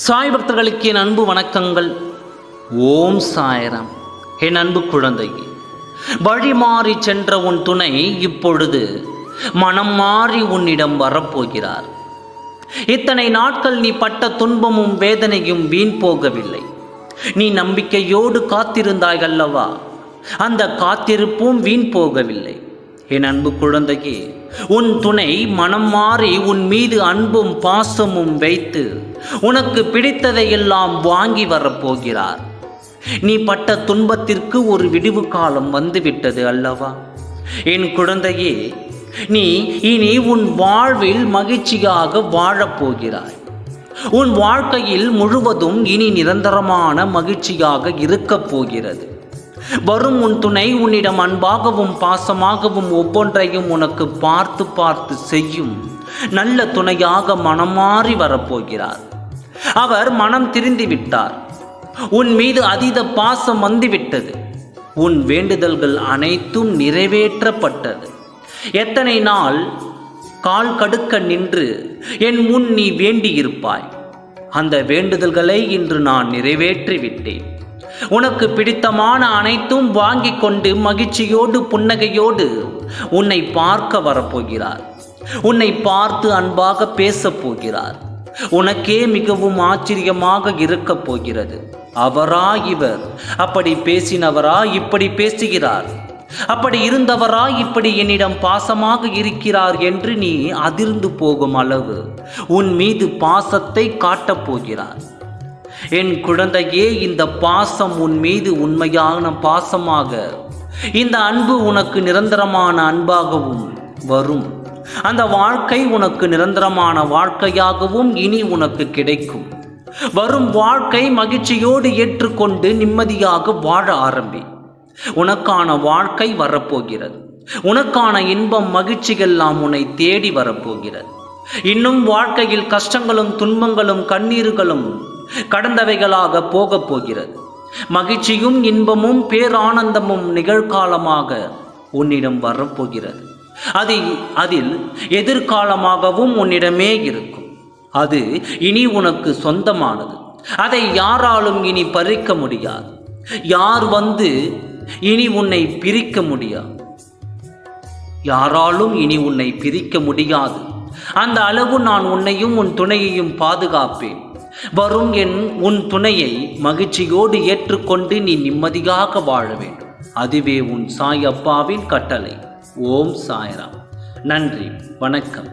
சாய் பக்தர்களுக்கு என் அன்பு வணக்கங்கள். ஓம் சாய்ராம். என் அன்பு குழந்தையே, வழி மாறி சென்ற உன் துணை இப்பொழுது மனம் மாறி உன்னிடம் வரப்போகிறார். இத்தனை நாட்கள் நீ பட்ட துன்பமும் வேதனையும் வீண் போகவில்லை. நீ நம்பிக்கையோடு காத்திருந்தாய் அல்லவா? அந்த காத்திருப்பும் வீண் போகவில்லை. என் அன்பு குழந்தையே, உன் துணை மனம் மாறி உன் மீது அன்பும் பாசமும் வைத்து உனக்கு பிடித்ததையெல்லாம் வாங்கி வரப்போகிறார். நீ பட்ட துன்பத்திற்கு ஒரு விடிவு காலம் வந்துவிட்டது அல்லவா? என் குழந்தையே, நீ இனி உன் வாழ்வில் மகிழ்ச்சியாக வாழப்போகிறாய். உன் வாழ்க்கையில் முழுவதும் இனி நிரந்தரமான மகிழ்ச்சியாக இருக்கப் போகிறது. வரும் உன் துணை உன்னிடம் அன்பாகவும் பாசமாகவும் ஒவ்வொன்றையும் உனக்கு பார்த்து பார்த்து செய்யும் நல்ல துணையாக மனம் மாறி வரப்போகிறார். அவர் மனம் திருந்தி விட்டார். உன் மீது அதீத பாசம் வந்துவிட்டது. உன் வேண்டுதல்கள் அனைத்தும் நிறைவேற்றப்பட்டது. எத்தனை நாள் கால் கடுக்க நின்று என் முன் நீ வேண்டியிருப்பாய். அந்த வேண்டுதல்களை இன்று நான் நிறைவேற்றிவிட்டேன். உனக்கு பிடித்தமான அனைத்தும் வாங்கி கொண்டு மகிழ்ச்சியோடு புன்னகையோடு உன்னை பார்க்க வரப்போகிறார். உன்னை பார்த்து அன்பாக பேசப் போகிறார். உனக்கே மிகவும் ஆச்சரியமாக இருக்கப் போகிறது. அவரா இவர்? அப்படி பேசினவரா இப்படி பேசுகிறார்? அப்படி இருந்தவரா இப்படி என்னிடம் பாசமாக இருக்கிறார் என்று நீ அதிர்ந்து போகும் அளவு உன் மீது பாசத்தை காட்டப் போகிறார். என் குழந்தையே, இந்த பாசம் உன் மீது உண்மையான பாசமாக, இந்த அன்பு உனக்கு நிரந்தரமான அன்பாகவும் வரும். அந்த வாழ்க்கை உனக்கு நிரந்தரமான வாழ்க்கையாகவும் இனி உனக்கு கிடைக்கும். வரும் வாழ்க்கை மகிழ்ச்சியோடு ஏற்றுக்கொண்டு நிம்மதியாக வாழ ஆரம்பி. உனக்கான வாழ்க்கை வரப்போகிறது. உனக்கான இன்பம் மகிழ்ச்சிகள்லாம் உன்னை தேடி வரப்போகிறது. இன்னும் வாழ்க்கையில் கஷ்டங்களும் துன்பங்களும் கண்ணீர்களும் கடந்தவைகளாக போகப் போகிறது. மகிழ்ச்சியும் இன்பமும் பேரானந்தமும் நிகழ்காலமாக உன்னிடம் வரப்போகிறது. அதில் எதிர்காலமாகவும் உன்னிடமே இருக்கும். அது இனி உனக்கு சொந்தமானது. அதை யாராலும் இனி பறிக்க முடியாது. யார் வந்து இனி உன்னை பிரிக்க முடியாது. யாராலும் இனி உன்னை பிரிக்க முடியாது. அந்த அளவு நான் உன்னையும் உன் துணையையும் பாதுகாப்பேன். வரும் உன் துணையை மகிழ்ச்சியோடு ஏற்றுக்கொண்டு நீ நிம்மதியாக வாழ வேண்டும். அதுவே உன் சாய் அப்பாவின் கட்டளை. ஓம் சாய்ராம். நன்றி, வணக்கம்.